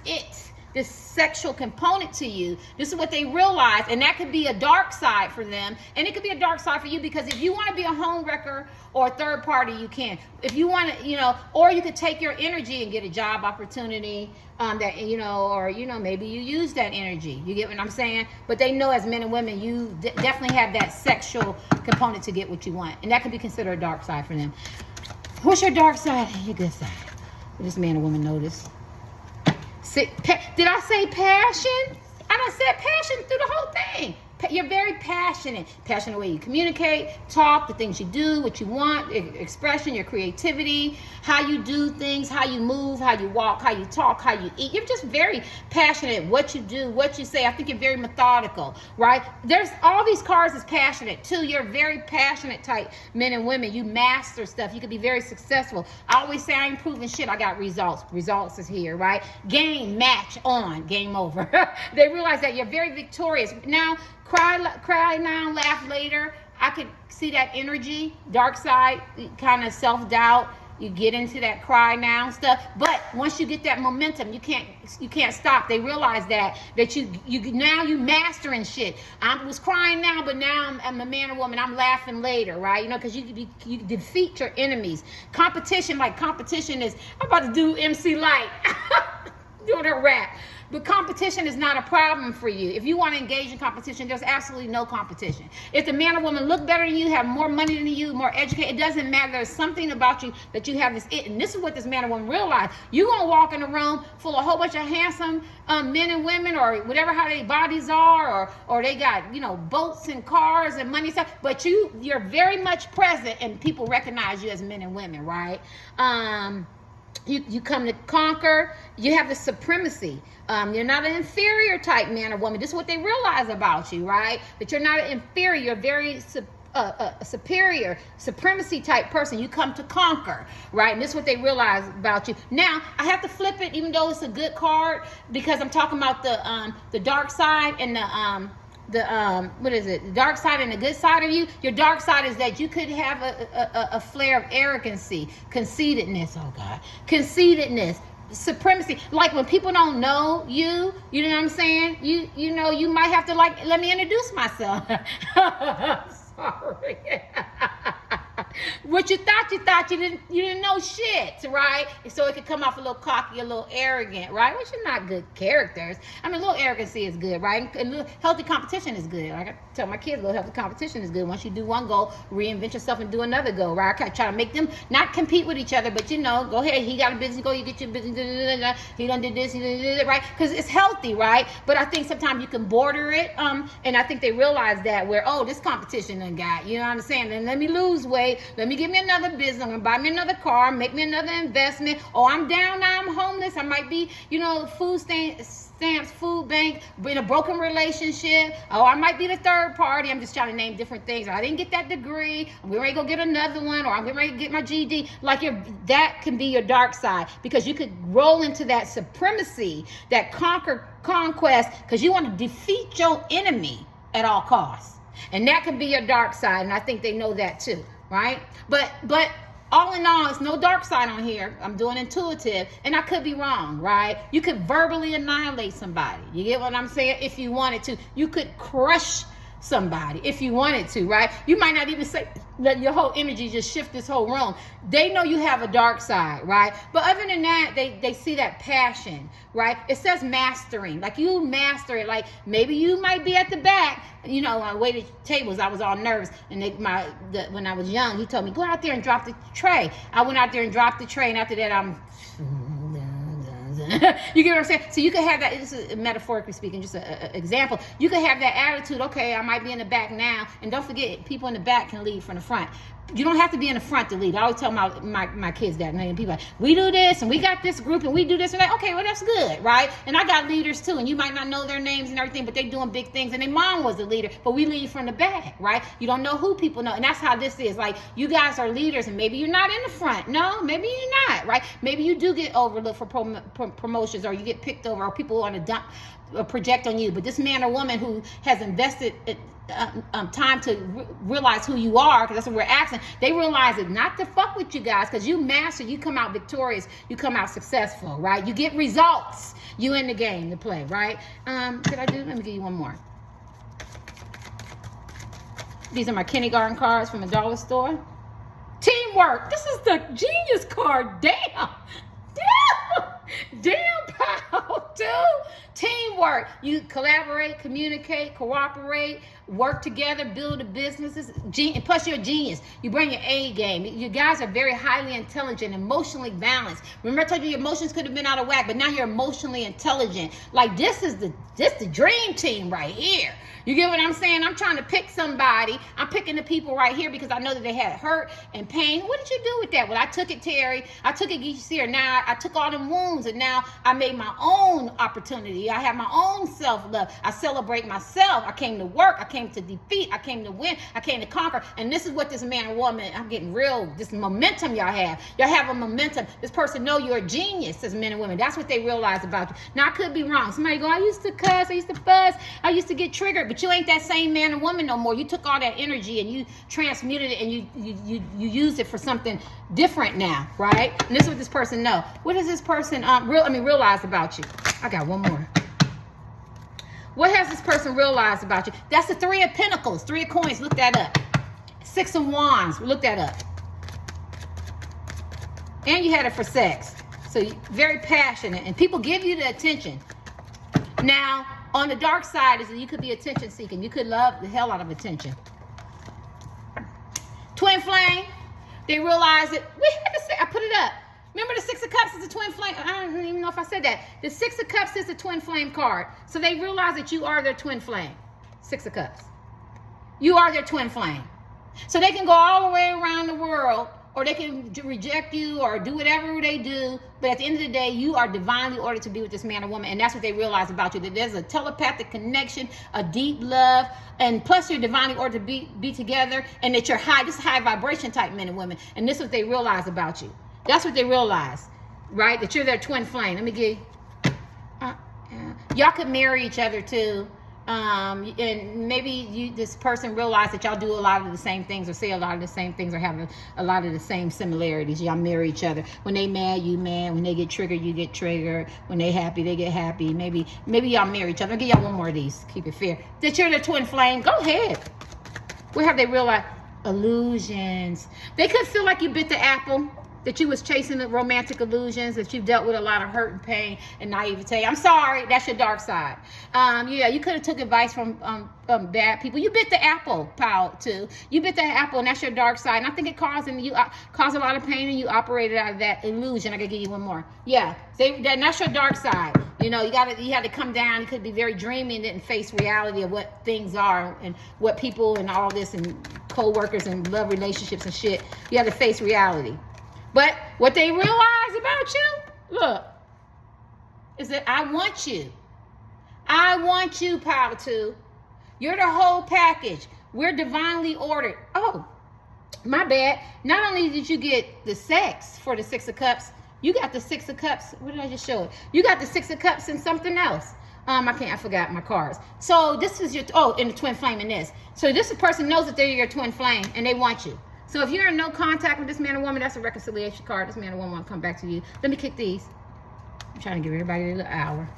sexual component to you. This is what they realize, and that could be a dark side for them, and it could be a dark side for you, because if you want to be a home wrecker or a third party, you can. If you want to, or you could take your energy and get a job opportunity, or maybe you use that energy. You get what I'm saying? But they know, as men and women, you definitely have that sexual component to get what you want, and that could be considered a dark side for them. What's your dark side and your good side? What does man and woman notice? Did I say passion? I done said passion through the whole thing. You're very passionate. Passionate way you communicate, talk, the things you do, what you want, expression, your creativity, how you do things, how you move, how you walk, how you talk, how you eat. You're just very passionate. What you do, what you say. I think you're very methodical, right? There's all these cards is passionate too. You're very passionate type men and women. You master stuff. You can be very successful. I always say I ain't proving shit. I got results. Results is here, right? Game, match, on, game over. They realize that you're very victorious. Now, cry now, laugh later. I could see that energy, dark side, kind of self-doubt. You get into that cry now stuff, but once you get that momentum, you can't stop. They realize that you mastering shit. I was crying now, but now I'm a man or woman. I'm laughing later, right? Because you defeat your enemies. Competition is, I'm about to do MC Light. doing a rap. But competition is not a problem for you. If you want to engage in competition, there's absolutely no competition. If the man or woman look better than you, have more money than you, more educated, it doesn't matter. There's something about you that you have this it. And this is what this man or woman realize. You're going to walk in a room full of a whole bunch of handsome men and women, or whatever, how their bodies are, or they got, boats and cars and money stuff. But you're very much present, and people recognize you as men and women, right? You come to conquer. You have the supremacy. You're not an inferior type man or woman. This is what they realize about you, right? That you're not an inferior. You're very superior, supremacy type person. You come to conquer, right? And this is what they realize about you. Now, I have to flip it, even though it's a good card, because I'm talking about the dark side and what is it? The dark side and the good side of you. Your dark side is that you could have a flare of arrogancy, conceitedness. Oh God, conceitedness, supremacy. Like when people don't know you, you know what I'm saying? You might have to let me introduce myself. Sorry. What you thought you didn't know shit, right? So it could come off a little cocky, a little arrogant, right? Which are not good characters. I mean, a little arrogancy is good, right? And a little healthy competition is good. Like I tell my kids, a little healthy competition is good. Once you do one goal, reinvent yourself and do another goal, right? I try to make them not compete with each other, but go ahead. He got a business goal, you get your business. He done did this, he done did it, right? Because it's healthy, right? But I think sometimes you can border it, and I think they realize that where this competition done got, you know what I'm saying? Then let me lose weight. Let me give me another business. I'm gonna buy me another car, make me another investment. Oh, I'm down now, I'm homeless. I might be, food stamps, food bank, in a broken relationship. Oh, I might be the third party. I'm just trying to name different things. I didn't get that degree. I'm getting ready to go get another one, or I'm getting ready to get my GED. That can be your dark side, because you could roll into that supremacy, that conquest, because you want to defeat your enemy at all costs. And that can be your dark side, and I think they know that too, right? But all in all, it's no dark side on here. I'm doing intuitive, and I could be wrong, right? You could verbally annihilate somebody. You get what I'm saying? If you wanted to. You could crush somebody if you wanted to, right? You might not even say that your whole energy just shift this whole room. They know you have a dark side, right? But other than that, they see that passion, right? It says mastering, like you master it. Like maybe you might be at the back, I waited tables. I was all nervous, and when I was young, he told me, go out there and drop the tray. I went out there and dropped the tray, and after that, I'm you get what I'm saying? So you could have that. This is metaphorically speaking, just an example. You could have that attitude. Okay, I might be in the back now, and don't forget, people in the back can lead from the front. You don't have to be in the front to lead. I always tell my kids that, and people like, we do this, and we got this group, and we do this, and that. Okay, well, that's good, right? And I got leaders too, and you might not know their names and everything, but they doing big things, and their mom was the leader, but we lead from the back, right? You don't know who people know, and that's how this is. Like, you guys are leaders, and maybe you're not in the front. No, maybe you're not, right? Maybe you do get overlooked for promotions, or you get picked over, or people want to dump project on you. But this man or woman who has invested time to realize who you are, because that's what we're asking, they realize it not to fuck with you guys, because you master, you come out victorious, you come out successful, right? You get results, you in the game to play, right? Let me give you one more. These are my kindergarten cards from a dollar store. Teamwork. This is the genius card. Damn, pal, dude. Teamwork. You collaborate, communicate, cooperate, work together, build a business. Plus, you're a genius. You bring your A game. You guys are very highly intelligent, emotionally balanced. Remember, I told you your emotions could have been out of whack, but now you're emotionally intelligent. Like, this is the dream team right here. You get what I'm saying? I'm trying to pick somebody. I'm picking the people right here because I know that they had hurt and pain. What did you do with that? Well, I took it, Terry. I took it, Geechseer. Now I took all them wounds, and now I made my own opportunity. I have my own self-love. I celebrate myself. I came to work. I came to defeat. I came to win. I came to conquer. And this is what this man or woman, I'm getting real, this momentum y'all have. Y'all have a momentum. This person know you're a genius as men and women. That's what they realize about you. Now, I could be wrong. Somebody go, I used to cuss. I used to fuss. I used to get triggered. But you ain't that same man and woman no more. You took all that energy and you transmuted it, and you used it for something different now, right? And this is what this person know. What does this person realize about you? I got one more. What has this person realized about you? That's the Three of Pentacles, Three of Coins. Look that up. Six of Wands. Look that up. And you had it for sex. So very passionate, and people give you the attention. Now, on the dark side is that you could be attention seeking. You could love the hell out of attention. Twin flame, they realize that, I put it up. Remember the Six of Cups is a twin flame? I don't even know if I said that. The Six of Cups is a twin flame card. So they realize that you are their twin flame. Six of Cups. You are their twin flame. So they can go all the way around the world, or they can reject you or do whatever they do. But at the end of the day, you are divinely ordered to be with this man or woman. And that's what they realize about you, that there's a telepathic connection, a deep love, and plus you're divinely ordered to be together, and that you're high, this high vibration type men and women. And this is what they realize about you. That's what they realize, right? That you're their twin flame. Let me give you. Y'all could marry each other too. And maybe this person realized that y'all do a lot of the same things, or say a lot of the same things, or have a lot of the same similarities. Y'all marry each other. When they mad, you mad. When they get triggered, you get triggered. When they happy, they get happy. Maybe y'all marry each other. I'll give y'all one more of these. Keep it fair. That you're the twin flame. Go ahead. What have they realized? Illusions. They could feel like you bit the apple. That you was chasing the romantic illusions, that you've dealt with a lot of hurt and pain and naivete. I'm sorry, that's your dark side. Yeah, you could have took advice from bad people. You bit the apple, pal, too. You bit the apple, and that's your dark side. And I think it caused a lot of pain, and you operated out of that illusion. I gotta give you one more. Yeah, that's your dark side. You know, you had to come down. You could be very dreamy and didn't face reality of what things are and what people and all this and co-workers and love relationships and shit. You had to face reality. But what they realize about you, look, is that I want you. I want you, Power 2. You're the whole package. We're divinely ordered. Oh, my bad. Not only did you get the sex for the Six of Cups, you got the Six of Cups. What did I just show it? You got the Six of Cups and something else. I forgot my cards. So this is your, in the twin flame in this. So this person knows that they're your twin flame and they want you. So if you're in no contact with this man or woman, that's a reconciliation card. This man or woman will come back to you. Let me kick these. I'm trying to give everybody a little hour.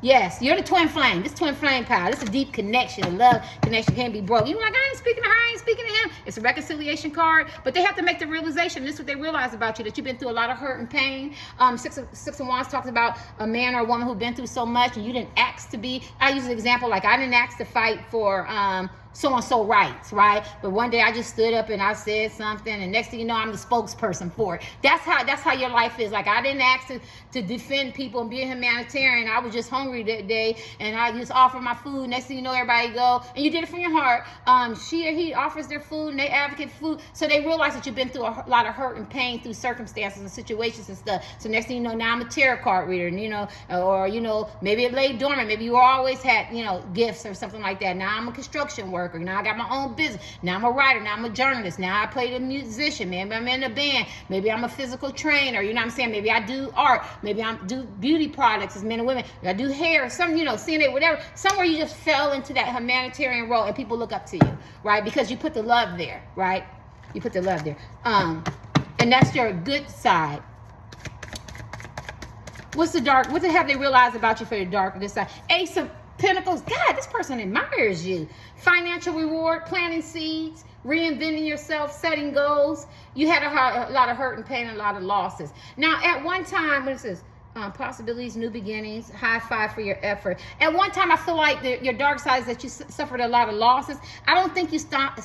Yes, you're the twin flame. This twin flame power. This is a deep connection. A love connection can't be broke. You're like, I ain't speaking to her. I ain't speaking to him. It's a reconciliation card. But they have to make the realization. This is what they realize about you, that you've been through a lot of hurt and pain. Six of Wands talks about a man or a woman who've been through so much and you didn't ask to be. I use an example like I didn't ask to fight for so-and-so rights, right? But one day I just stood up and I said something, and next thing you know, I'm the spokesperson for it. That's how your life is. Like, I didn't ask to defend people and be a humanitarian. I was just hungry that day, and I just offered my food. Next thing you know, everybody go, and you did it from your heart. She or he offers their food, and they advocate for food. So they realize that you've been through a lot of hurt and pain through circumstances and situations and stuff. So next thing you know, now I'm a tarot card reader, and or maybe it lay dormant. Maybe you always had, gifts or something like that. Now I'm a construction worker. Now I got my own business. Now I'm a writer. Now I'm a journalist. Now I play the musician. Maybe I'm in a band. Maybe I'm a physical trainer. You know what I'm saying? Maybe I do art. Maybe I do beauty products as men and women. I do hair. Some, CNA, whatever. Somewhere you just fell into that humanitarian role and people look up to you, right? Because you put the love there, right? You put the love there. And that's your good side. What's the dark? What have they realized about you for the dark this side? Ace of Pentacles. God, this person admires you. Financial reward, planting seeds, reinventing yourself, setting goals. You had a lot of hurt and pain and a lot of losses. Now, at one time, what is this? Possibilities, new beginnings, high five for your effort. At one time, I feel like your dark side is that you suffered a lot of losses. I don't think you stomp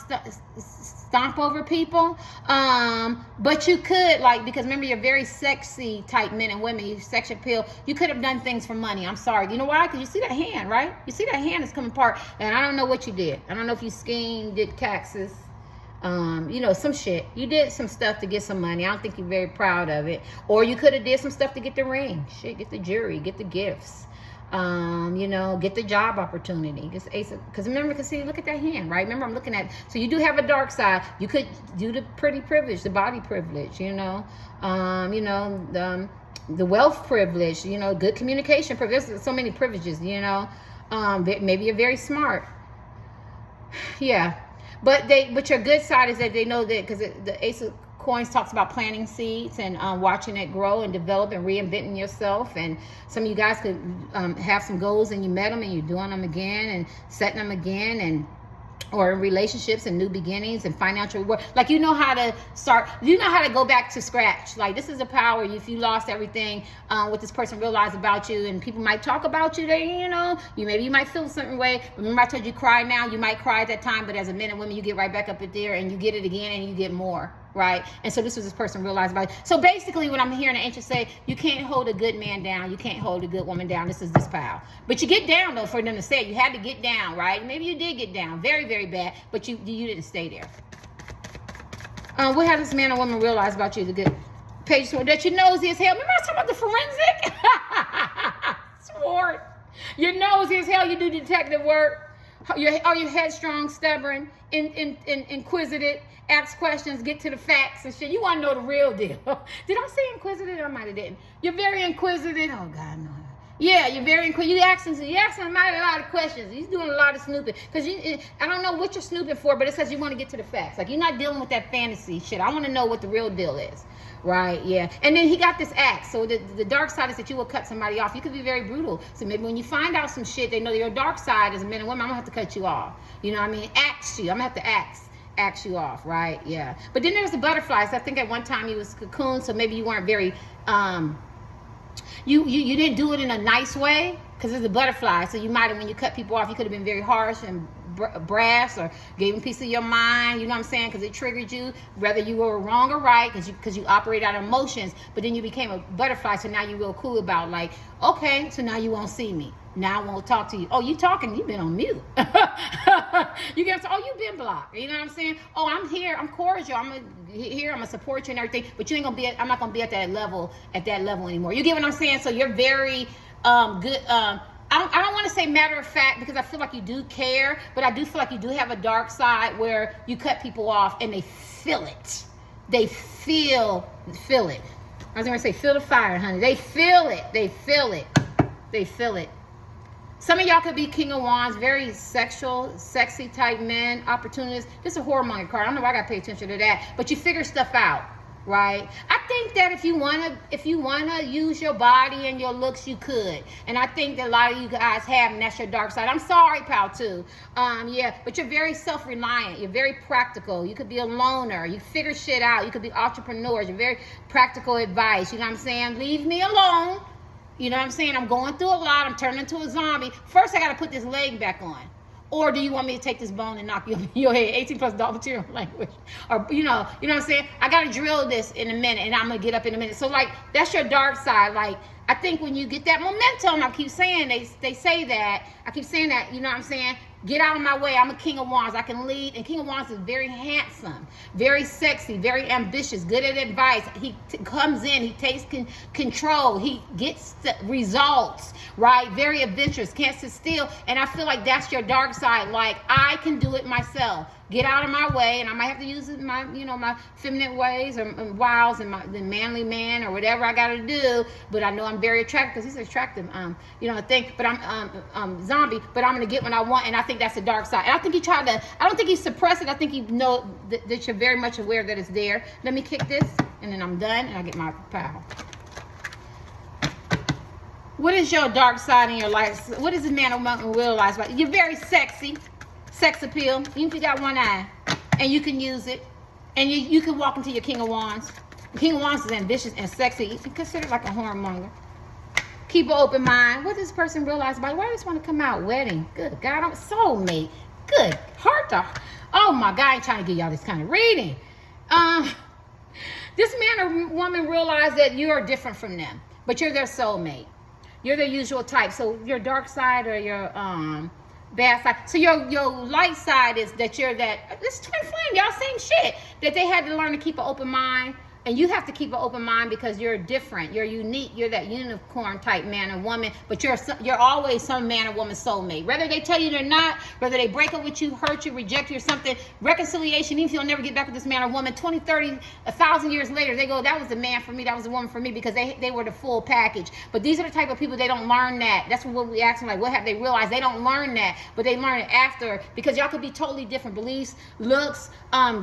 over people, but you could, because remember, you're very sexy type men and women. You sex appeal. You could have done things for money. I'm sorry. You know why? Because you see that hand, right? You see that hand is coming apart, and I don't know what you did. I don't know if you schemed, did taxes, some shit. You did some stuff to get some money. I don't think you're very proud of it. Or you could have did some stuff to get the ring. Shit, get the jewelry, get the gifts. Get the job opportunity. Because remember, see, look at that hand, right? Remember, I'm looking at, so you do have a dark side. You could do the pretty privilege, the body privilege, the wealth privilege, good communication privilege. There's so many privileges, maybe you're very smart. Yeah. But your good side is that they know that, because the Ace of Coins talks about planting seeds and watching it grow and develop and reinventing yourself. And some of you guys could have some goals and you met them and you're doing them again and setting them again. And or in relationships and new beginnings and financial reward. Like, you know how to start, you know how to go back to scratch. Like, this is a power. If you lost everything, what this person realized about you, and people might talk about you, they, you know, maybe you might feel a certain way. Remember I told you cry now, you might cry at that time, but as a man and woman, you get right back up in there and you get it again and you get more. Right? And so this was this person realized about it. So basically what I'm hearing the ancients say, you can't hold a good man down. You can't hold a good woman down. This is this power. But you get down, though, for them to say it. You had to get down, right? Maybe you did get down. Very, very bad. But you didn't stay there. What has this man or woman realized about you? The good page that you're nosy as hell. Remember I was talking about the forensic? Sword. You're nosy as hell. You do detective work. Are you headstrong, stubborn, inquisitive, ask questions, get to the facts and shit? You want to know the real deal. Did I say inquisitive? I might have didn't. You're very inquisitive. Oh, God, no. Yeah, you're very inquisitive. You asking a lot of questions. He's doing a lot of snooping. Because I don't know what you're snooping for, but it says you want to get to the facts. Like, you're not dealing with that fantasy shit. I want to know what the real deal is. Right, yeah. And then he got this axe. So the dark side is that you will cut somebody off. You could be very brutal. So maybe when you find out some shit, they know your dark side as a man and woman, I'm going to have to cut you off. You know what I mean? Axe you. I'm going to have to axe you off, right? Yeah. But then there's the butterflies. I think at one time you was cocoon, so maybe you weren't very, you didn't do it in a nice way because it's a butterfly. So you might have, when you cut people off, you could have been very harsh and brass or gave them a piece of your mind, you know what I'm saying, because it triggered you, whether you were wrong or right, because you operate out of emotions. But then you became a butterfly, so now you're real cool about, like, okay, so now you won't see me, now I won't talk to you. Oh, you talking, you've been on mute. You get to, oh, you've been blocked, you know what I'm saying? Oh, I'm here, I'm cordial, I'm gonna support you and everything, but you ain't gonna be I'm not gonna be at that level anymore. You get what I'm saying? So you're very good. I don't want to say matter of fact, because I feel like you do care, but I do feel like you do have a dark side where you cut people off and they feel it. They feel it. I was going to say feel the fire, honey. They feel it. They feel it. They feel it. Some of y'all could be King of Wands, very sexual, sexy type men, opportunists. This is a whoremonger card. I don't know why I got to pay attention to that, but you figure stuff out. Right? I think that if you wanna use your body and your looks, you could. And I think that a lot of you guys have, and that's your dark side. I'm sorry, pal, too. Yeah, but you're very self-reliant. You're very practical. You could be a loner. You figure shit out. You could be entrepreneurs. You're very practical advice. You know what I'm saying? Leave me alone. You know what I'm saying? I'm going through a lot. I'm turning into a zombie. First, I got to put this leg back on. Or do you want me to take this bone and knock you in your head? 18 plus dog material language. Or, you know what I'm saying? I got to drill this in a minute, and I'm going to get up in a minute. So, like, that's your dark side. Like, I think when you get that momentum, I keep saying, they say that. I keep saying that, you know what I'm saying? Get out of my way. I'm a King of Wands. I can lead. And King of Wands is very handsome, very sexy, very ambitious, good at advice. He comes in. He takes control. He gets results, right? Very adventurous. Can't sit still. And I feel like that's your dark side. Like, I can do it myself. Get out of my way, and I might have to use my, my feminine ways or wiles and the manly man or whatever I got to do. But I know I'm very attractive because he's attractive, thing. But I'm zombie. But I'm gonna get what I want, and I think that's the dark side. And I think he tried to. I don't think he suppressed it. I think you know that you're very much aware that it's there. Let me kick this, and then I'm done, and I get my power. What is your dark side in your life? What is this man or woman realize about you? You're very sexy. Sex appeal, even if you got one eye, and you can use it, and you can walk into your King of Wands. The King of Wands is ambitious and sexy. You can consider like a whoremonger. Keep an open mind. What does this person realize about it? Why do they just want to come out? Wedding. Good God, I'm soulmate. Good heart to. Oh my God, I ain't trying to give y'all this kind of reading. This man or woman realize that you are different from them, but you're their soulmate. You're their usual type. So your dark side or your bad side. So your light side is that you're this twin flame, y'all same shit, that they had to learn to keep an open mind. And you have to keep an open mind because you're different. You're unique. You're that unicorn type man or woman, but you're always some man or woman soulmate. Whether they tell you they're not, whether they break up with you, hurt you, reject you or something, reconciliation, even if you'll never get back with this man or woman, 20, 30, 1,000 years later, they go, that was the man for me, that was the woman for me, because they were the full package. But these are the type of people, they don't learn that. That's what we ask them, like, what have they realized? They don't learn that, but they learn it after, because y'all could be totally different beliefs, looks,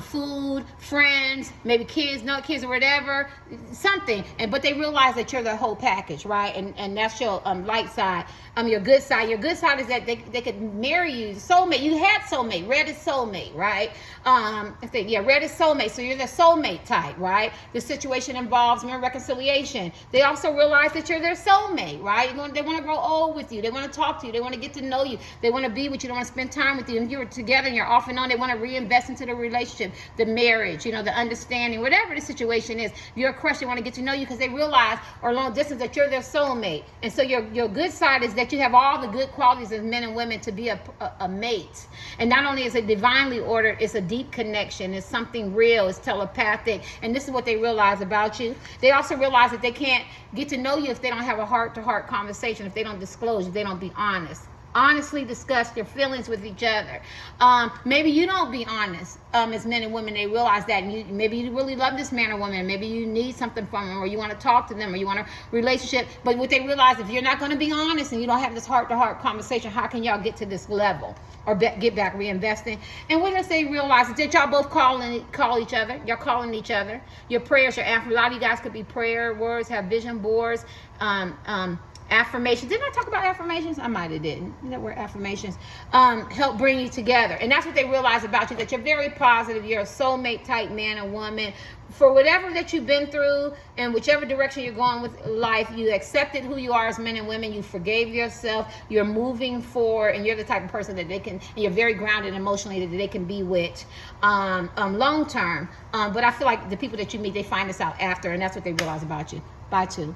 food, friends, maybe kids, no kids or whatever, something. But they realize that you're the whole package, right? And that's your light side. Your good side. Your good side is that they could marry you, soulmate. You had soulmate. Red is soulmate, right? Red is soulmate. So you're the soulmate type, right? The situation involves reconciliation. They also realize that you're their soulmate, right? They want to grow old with you. They want to talk to you. They want to get to know you. They want to be with you. They want to spend time with you. And you're together and you're off and on. They want to reinvest into the relationship, the marriage, the understanding, whatever the situation is. If you're a crush, they want to get to know you because they realize, or long distance, that you're their soulmate. And so your good side is that you have all the good qualities as men and women to be a mate. And not only is it divinely ordered, it's a deep connection. It's something real. It's telepathic. And this is what they realize about you. They also realize that they can't get to know you if they don't have a heart-to-heart conversation, if they don't disclose, if they don't be honest. Honestly discuss your feelings with each other. Maybe you don't be honest as men and women. They realize that. And maybe you really love this man or woman. Maybe you need something from them, or you want to talk to them, or you want a relationship. But what they realize, if you're not going to be honest and you don't have this heart-to-heart conversation, how can y'all get to this level or get back reinvesting? And what they realize is that y'all both call each other. You're calling each other. Your prayers, your affirmations. A lot of you guys could be prayer words, have vision boards, affirmations. Didn't I talk about affirmations? I might have didn't. You know where affirmations help bring you together. And that's what they realize about you, that you're very positive. You're a soulmate type man or woman. For whatever that you've been through and whichever direction you're going with life, you accepted who you are as men and women. You forgave yourself. You're moving forward, and you're the type of person that they can, and you're very grounded emotionally, that they can be with long term. But I feel like the people that you meet, they find this out after, and that's what they realize about you. Bye, too.